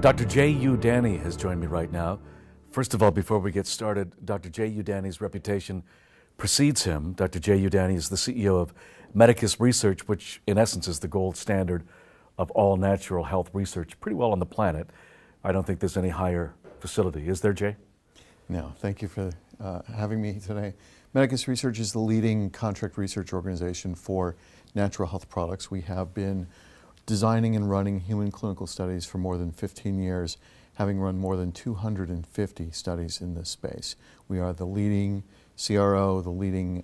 Dr. J.U. Danny has joined me right now. First of all, before we get started, Dr. J.U. Danny's reputation precedes him. Dr. J.U. Danny is the CEO of Medicus Research, which in essence is the gold standard of all natural health research pretty well on the planet. I don't think there's any higher facility. Is there, Jay? No, thank you for having me today. Medicus Research is the leading contract research organization for natural health products. We have been designing and running human clinical studies for more than 15 years, having run more than 250 studies in this space. We are the leading CRO, the leading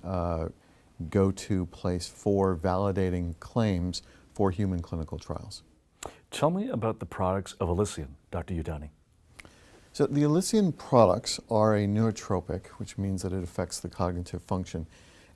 go-to place for validating claims for human clinical trials. Tell me about the products of Allysian, Dr. Udani. So the Allysian products are a nootropic, which means that it affects the cognitive function,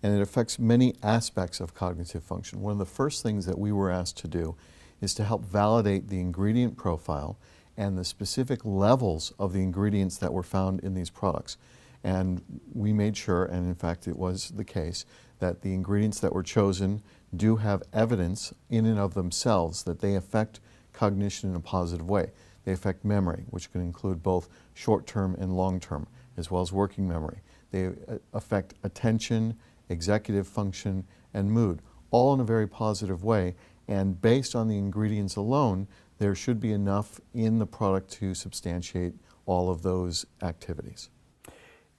and it affects many aspects of cognitive function. One of the first things that we were asked to do is to help validate the ingredient profile and the specific levels of the ingredients that were found in these products. And we made sure, and in fact it was the case, that the ingredients that were chosen do have evidence in and of themselves that they affect cognition in a positive way. They affect memory, which can include both short-term and long-term, as well as working memory. They affect attention, executive function, and mood, all in a very positive way. And based on the ingredients alone, there should be enough in the product to substantiate all of those activities.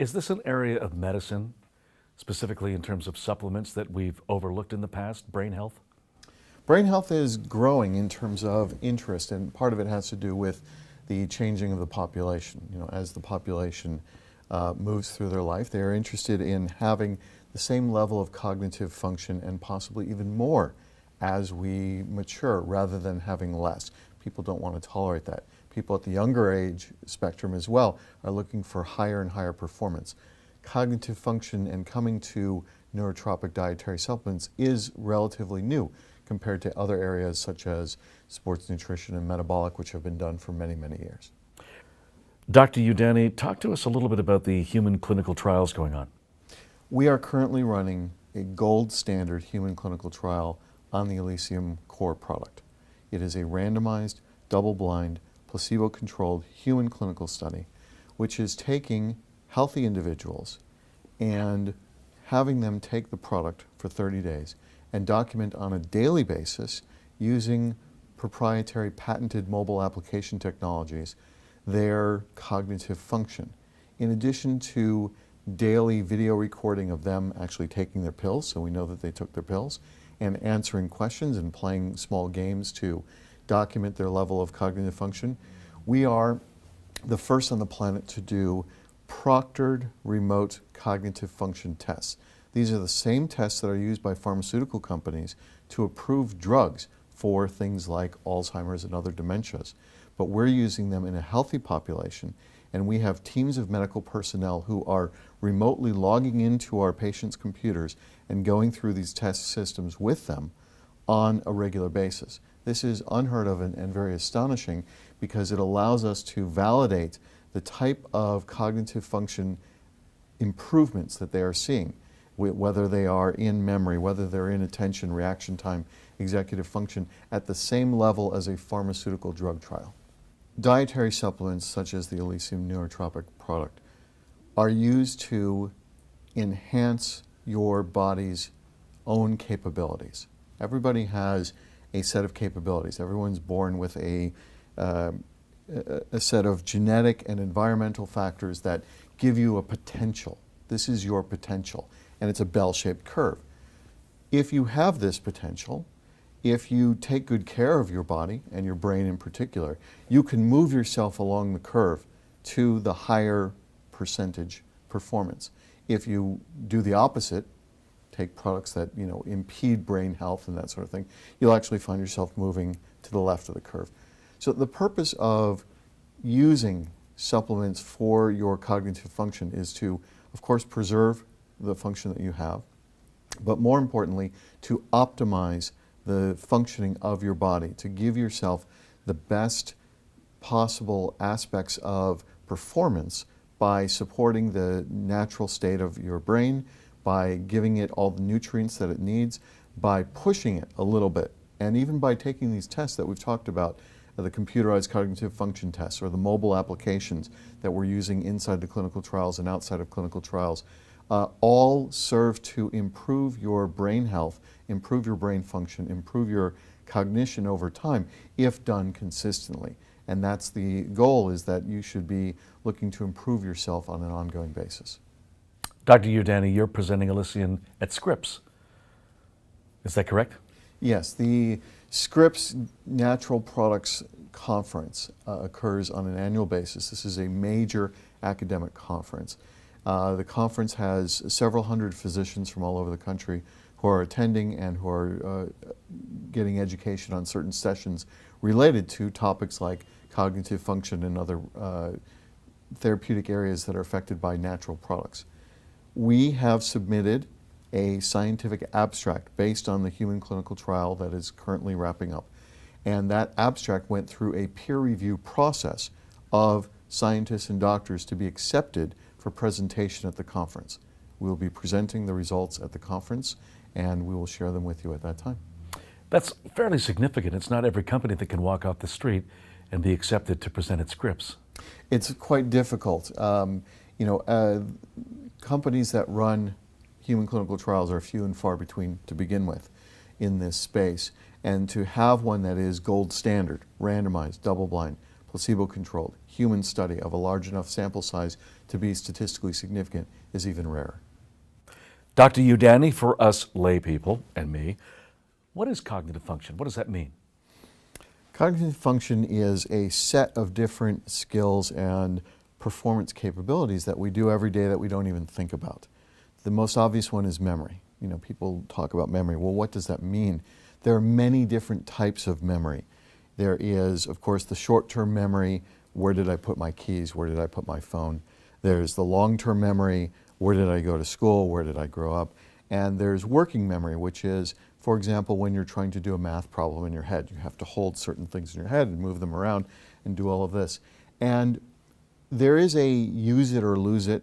Is this an area of medicine, specifically in terms of supplements, that we've overlooked in the past, brain health? Brain health is growing in terms of interest, and part of it has to do with the changing of the population. You know, as the population moves through their life, they are interested in having the same level of cognitive function and possibly even more as we mature, rather than having less. People don't want to tolerate that. People at the younger age spectrum as well are looking for higher and higher performance. Cognitive function and coming to neurotropic dietary supplements is relatively new compared to other areas such as sports nutrition and metabolic, which have been done for many, many years. Dr. Udani, talk to us a little bit about the human clinical trials going on. We are currently running a gold standard human clinical trial on the Allysian core product. It is a randomized, double-blind, placebo-controlled human clinical study, which is taking healthy individuals and having them take the product for 30 days and document on a daily basis using proprietary patented mobile application technologies their cognitive function. In addition to daily video recording of them actually taking their pills, so we know that they took their pills, and answering questions and playing small games to document their level of cognitive function, we are the first on the planet to do proctored remote cognitive function tests. These are the same tests that are used by pharmaceutical companies to approve drugs for things like Alzheimer's and other dementias. But we're using them in a healthy population, and we have teams of medical personnel who are remotely logging into our patients' computers and going through these test systems with them on a regular basis. This is unheard of and very astonishing because it allows us to validate the type of cognitive function improvements that they are seeing, whether they are in memory, whether they're in attention, reaction time, executive function, at the same level as a pharmaceutical drug trial. Dietary supplements such as the Allysian neurotropic product are used to enhance your body's own capabilities. Everybody has a set of capabilities. Everyone's born with a set of genetic and environmental factors that give you a potential. This is your potential, and it's a bell-shaped curve. If you have this potential, if you take good care of your body, and your brain in particular, you can move yourself along the curve to the higher percentage performance. If you do the opposite, take products that impede brain health and that sort of thing, you'll actually find yourself moving to the left of the curve. So the purpose of using supplements for your cognitive function is to, of course, preserve the function that you have, but more importantly, to optimize the functioning of your body, to give yourself the best possible aspects of performance by supporting the natural state of your brain, by giving it all the nutrients that it needs, by pushing it a little bit, and even by taking these tests that we've talked about the computerized cognitive function tests, or the mobile applications that we're using inside the clinical trials and outside of clinical trials, all serve to improve your brain health, improve your brain function, improve your cognition over time if done consistently. And that's the goal, is that you should be looking to improve yourself on an ongoing basis. Dr. Udani, you're presenting Allysian at Scripps. Is that correct? Yes, the Scripps Natural Products Conference occurs on an annual basis. This is a major academic conference. The conference has several hundred physicians from all over the country who are attending and who are getting education on certain sessions related to topics like cognitive function and other therapeutic areas that are affected by natural products. We have submitted a scientific abstract based on the human clinical trial that is currently wrapping up. And that abstract went through a peer review process of scientists and doctors to be accepted for presentation at the conference. We will be presenting the results at the conference, and we will share them with you at that time. That's fairly significant. It's not every company that can walk off the street and be accepted to present at Scripps. It's quite difficult. Companies that run human clinical trials are few and far between to begin with in this space. And to have one that is gold standard, randomized, double-blind, placebo-controlled, human study of a large enough sample size to be statistically significant is even rarer. Dr. Udani, for us lay people and me, what is cognitive function? What does that mean? Cognitive function is a set of different skills and performance capabilities that we do every day that we don't even think about. The most obvious one is memory. You know, people talk about memory. Well, what does that mean? There are many different types of memory. There is, of course, the short-term memory. Where did I put my keys? Where did I put my phone? There's the long-term memory. Where did I go to school? Where did I grow up? And there's working memory, which is, for example, when you're trying to do a math problem in your head. You have to hold certain things in your head and move them around and do all of this. And there is a use it or lose it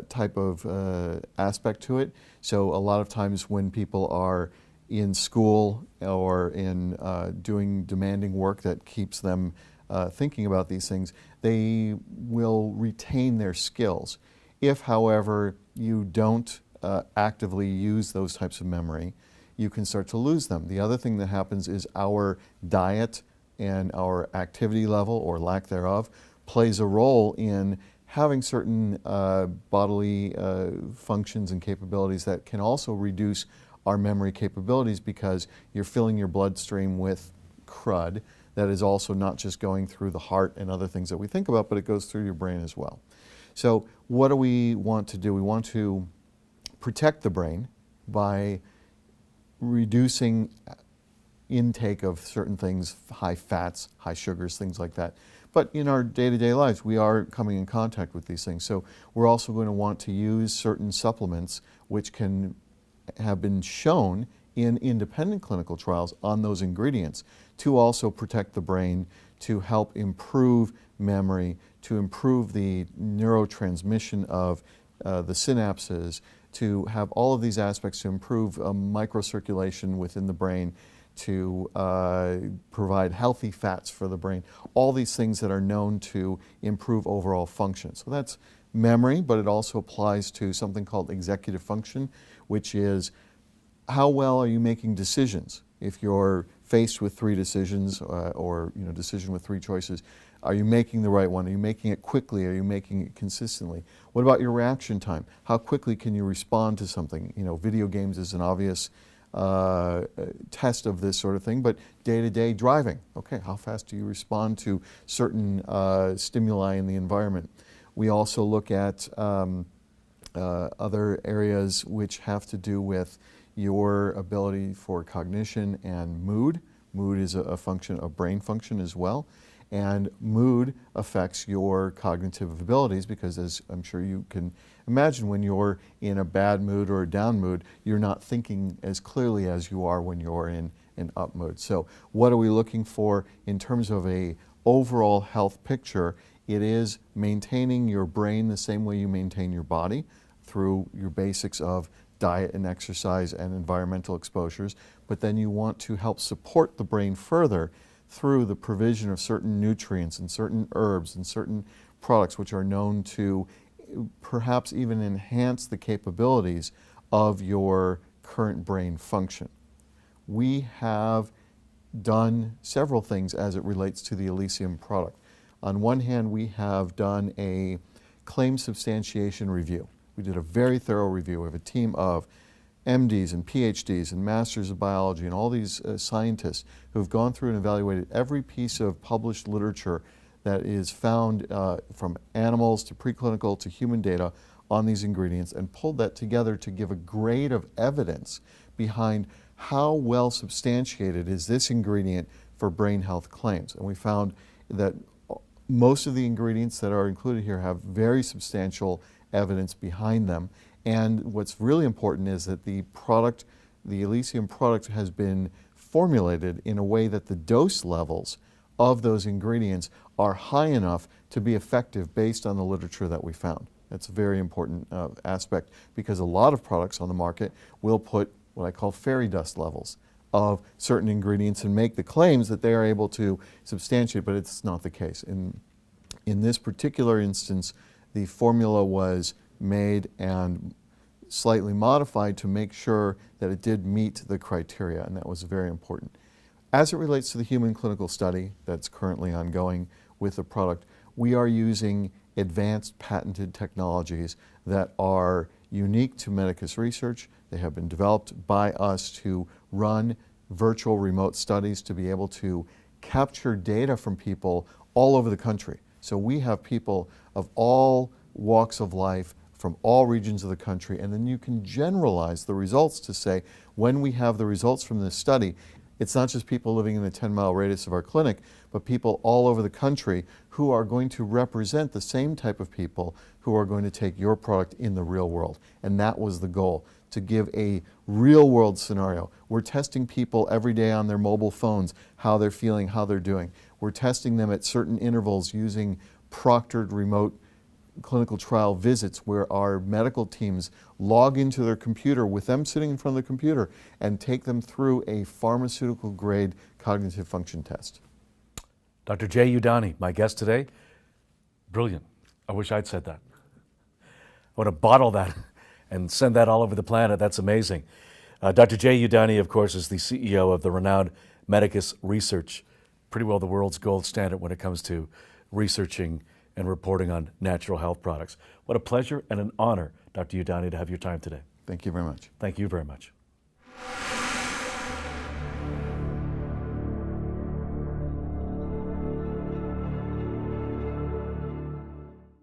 type of aspect to it. So a lot of times when people are in school or in doing demanding work that keeps them thinking about these things, they will retain their skills. If, however, you don't actively use those types of memory, you can start to lose them. The other thing that happens is our diet and our activity level, or lack thereof, plays a role in having certain bodily functions and capabilities that can also reduce our memory capabilities, because you're filling your bloodstream with crud that is also not just going through the heart and other things that we think about, but it goes through your brain as well. So what do we want to do? We want to protect the brain by reducing intake of certain things, high fats, high sugars, things like that. But in our day-to-day lives, we are coming in contact with these things. So we're also going to want to use certain supplements which can have been shown in independent clinical trials on those ingredients to also protect the brain, to help improve memory, to improve the neurotransmission of the synapses, to have all of these aspects to improve microcirculation within the brain, to provide healthy fats for the brain, all these things that are known to improve overall function. So that's memory, but it also applies to something called executive function, which is how well are you making decisions? If you're faced with three decisions or decision with three choices, are you making the right one? Are you making it quickly? Are you making it consistently? What about your reaction time? How quickly can you respond to something? Video games is an obvious test of this sort of thing, but day-to-day driving, okay, how fast do you respond to certain stimuli in the environment? We also look at other areas which have to do with your ability for cognition and mood. Mood is a function of brain function as well. And mood affects your cognitive abilities, because, as I'm sure you can imagine, when you're in a bad mood or a down mood, you're not thinking as clearly as you are when you're in an up mood. So what are we looking for in terms of a overall health picture? It is maintaining your brain the same way you maintain your body, through your basics of diet and exercise and environmental exposures, but then you want to help support the brain further through the provision of certain nutrients and certain herbs and certain products which are known to perhaps even enhance the capabilities of your current brain function. We have done several things as it relates to the Allysian product. On one hand, we have done a claim substantiation review. We did a very thorough review. We have a team of MDs and PhDs and Masters of Biology and all these scientists who have gone through and evaluated every piece of published literature that is found from animals to preclinical to human data on these ingredients and pulled that together to give a grade of evidence behind how well substantiated is this ingredient for brain health claims. And we found that most of the ingredients that are included here have very substantial evidence behind them. And what's really important is that the product, the Allysian product, has been formulated in a way that the dose levels of those ingredients are high enough to be effective based on the literature that we found. That's a very important aspect, because a lot of products on the market will put what I call fairy dust levels of certain ingredients and make the claims that they are able to substantiate, but it's not the case. In this particular instance, the formula was made and slightly modified to make sure that it did meet the criteria, and that was very important. As it relates to the human clinical study that's currently ongoing with the product, we are using advanced patented technologies that are unique to Medicus Research. They have been developed by us to run virtual remote studies to be able to capture data from people all over the country. So we have people of all walks of life from all regions of the country, and then you can generalize the results to say, when we have the results from this study, it's not just people living in the 10-mile radius of our clinic, but people all over the country who are going to represent the same type of people who are going to take your product in the real world. And that was the goal, to give a real-world scenario. We're testing people every day on their mobile phones, how they're feeling, how they're doing. We're testing them at certain intervals using proctored remote clinical trial visits where our medical teams log into their computer with them sitting in front of the computer and take them through a pharmaceutical grade cognitive function test. Dr. Jay Udani, my guest today. Brilliant. I wish I'd said that. I want to bottle that and send that all over the planet. That's amazing. Dr. Jay Udani, of course, is the CEO of the renowned Medicus Research, pretty well the world's gold standard when it comes to researching and reporting on natural health products. What a pleasure and an honor, Dr. Udani, to have your time today. Thank you very much. Thank you very much.